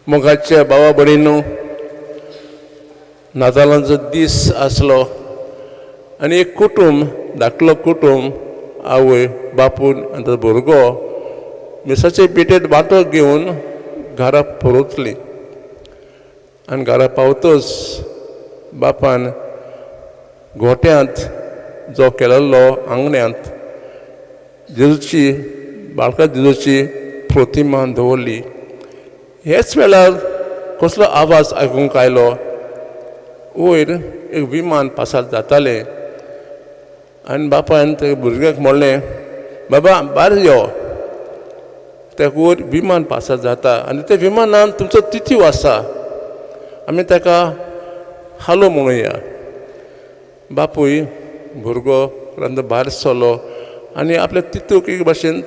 मोगाच्या भावा भयणींनो, नातालांचो दीस आसलो आनी एक कुटूंब, धाकलो कुटूंब, आवय, बापूय आनी ताचो भुरगो मिसाचे पेटेंत वांटो घेवन घरा परतली. आनी घरा पावतच बापान गोट्यांत जो केलेलो आंगण्यांत जेजूची, बाळका जेजूची प्रतिमा दवरली. हेच वेळार कसलो आवाज आयकूंक आयलो. वयर एक विमान पासार जातालें आनी बापायन ते भुरग्याक म्हणलें, बाबा भायर यो. ताका वयर विमान पासार जाता आनी त्या विमानान तुमचो तिथीव आसा, आमी ताका हालो म्हणुया. बापूय भुरगो भायर सरलो आनी आपल्या तितूक एक भाशेन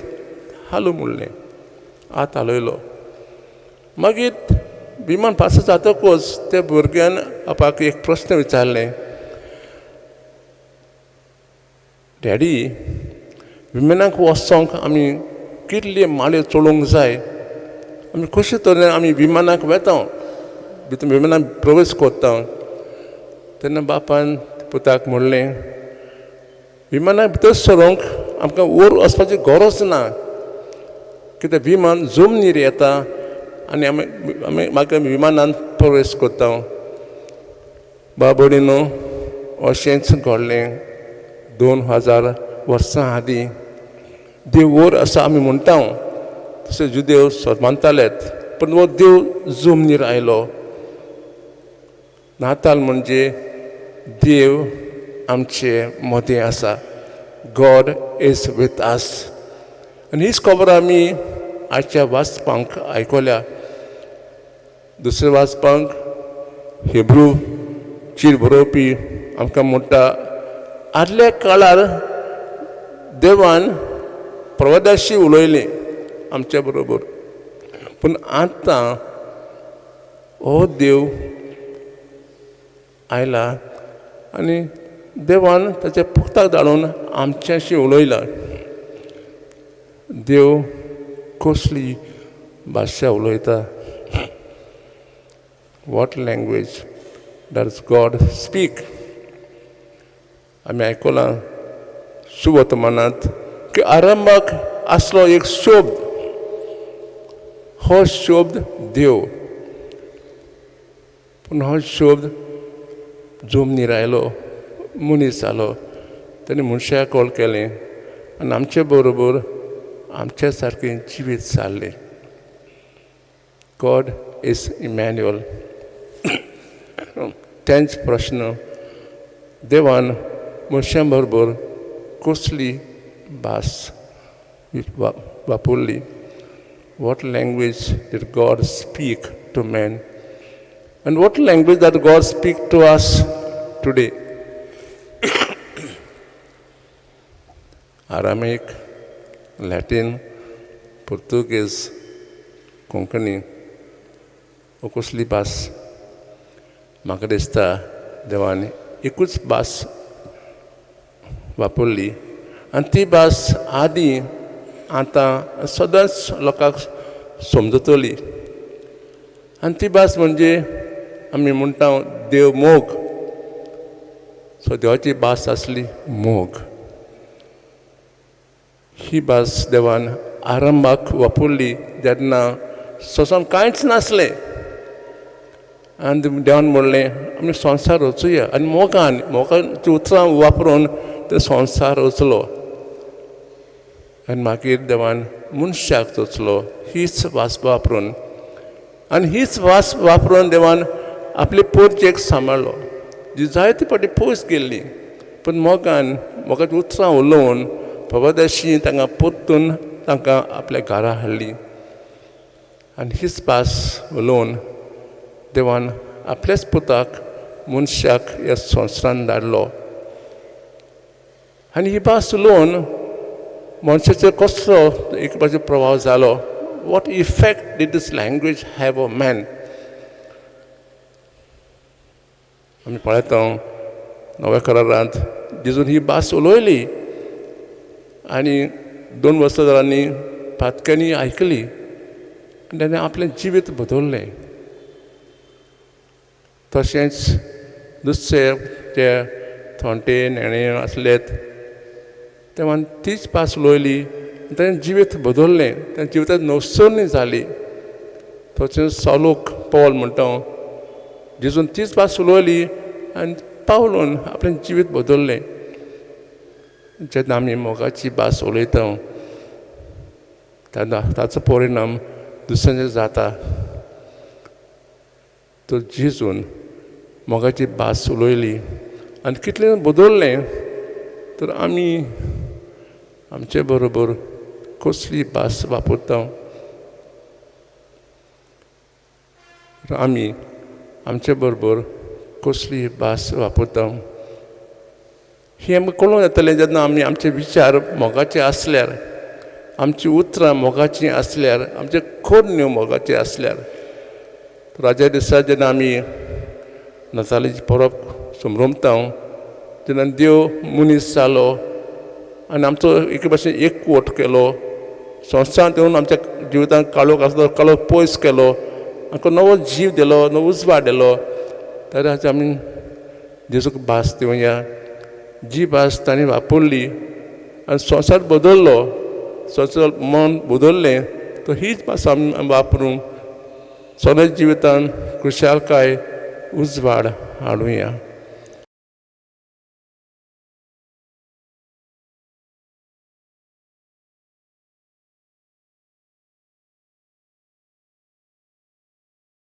हालो म्हणलें, आत हालयलो. मागीर विमान पास जातकच त्या भुरग्यान आपाक एक प्रस्न विचारलें, डॅडी, विमानाक वचोंक आमी कितले माळयो चडोवंक जाय? आमी कशे तरेन आमी विमानाक वेता, भितर विमानाक प्रवेश करता? तेन्ना बापान पुताक म्हणलें, विमानाक भितर सरोंक आमकां वयर वचपाची गरज ना, कित्याक विमान जमनीर येता आनी आमी मागीर विमानान प्रवेश करता. बाब भयणींनो, अशेंच घडलें 2000 वर्सां आदीं. देव वयर आसा आमी म्हणटा, तशें जुदेव मानतालेत, पूण हो देव जमनीर आयलो. नाताल म्हणजे देव आमचे मदें आसा. God is with us. आनी हीच खबर आमी आजच्या वाचपांक आयकल्या. दुसरे वाचपांक हिब्रू चीर बरोवपी आमकां म्हणटा, आदल्या काळार देवान प्रवादाशी उलयलें आमच्या बरोबर, पूण आतां हो देव आयला आनी देवान ताच्या पुताक धाडून आमच्याशी उलयला. देव कसली भाशा उलयता? What language does God speak? आमी आयकलां सुवर्तमानांत की आरंभाक आसलो एक शब्द, हो शब्द देव. पूण हो शब्द जमनीर आयलो, मनीस जालो, ताणें मनशाक कॉल केलें आनी आमचे बरोबर आमच्या सारकें जिवीत जाल्लें. God is Emmanuel. तेंच प्रश्न, देवान मनशां बरोबर कसली भास वापरली? What language did God speak to man? And what language that God speak to us today? Aramaic, Latin, Portuguese, Konkani, हो कसली भास? म्हाका दिसता देवान एकूच भास वापरली आनी ती भास आदीं आतां सदांच लोकांक समजतली. आनी ती भास म्हणजे आमी म्हणटा देव मोग. सो देवाची भास आसली मोग. ही भास देवान आरंभाक वापरली जेन्ना सोंसार कांयच नासलें आनी देवान म्हणलें आमी संवसार रचुया. आनी मोगाची उतरां वापरून तो संवसार रचलो आनी मागीर देवान मनशाक रचलो हीच भास वापरून. आनी हीच भास वापरून देवान आपले पोरचेक सांबाळलो, जी जायते फावटी पयस गेल्ली, पूण मोगाची उतरां उलोवन प्रवादाशी तांकां परतून तांकां आपल्या घरा हाडली. आनी हीच भास उलोवन देवान आपल्याच पुताक मनशाक ह्या संवसारांत धाडलो. आनी ही भास उलोवन मनशाचेर कसलो एक भाशेचो प्रभाव जालो? What effect did this language have on man? आमी पळयता नव्या करारांत जेजून ही भास उलयली आनी 2 वर्सां जालांनी पातक्यांनी आयकली आनी ताणें आपलें जिवीत बदललें. तशेंच दुसरे जे थोंटे नेणे आसलेत तेव्हा तीच भास उलोयली ताणें जिवीत बदल्लें त्या जिवितांत नवसरणी जाली थंयसून सोलूक पॉल म्हणटा जेजून तीच भास उलोयली आनी पावलून आपलें जिवीत बदल्लें जेन्ना आमी मोगाची भास उलयता तेन्ना ताचो परिणाम दुसऱ्यांचेर जाता तर जेजून मोगाची भास उलयली आनी कितलें बदल्लें तर आमी आमचे बरोबर कसली भास वापरता आमी आमचे बरोबर कसली भास वापरता हें आमकां कळून येतलें जेन्ना आमी आमचे विचार मोगाचे आसल्यार आमचीं उतरां मोगाचीं आसल्यार आमच्यो खोर्न्यो मोगाच्यो आसल्यार राजा दिसा जेन्ना आमी नातालाची परब संभ्रमता जेन्ना देव मनीस जालो आनी आमचो एके भाशेन एकवट केलो संवसारांत येवन आमच्या जिवितांत काळोख आसलो काळोख पयस केलो आमकां नवो जीव दिलो नवो उजवाड दिलो तर आज आमी जेजूक भास दिवया जी भास ताणें वापरली आनी संवसार बदल्लो संवसार मन बदल्लें तर हीच भास आमी वापरूंक सगळ्या जिवितांत खुशालकाय उजवाड हाडुया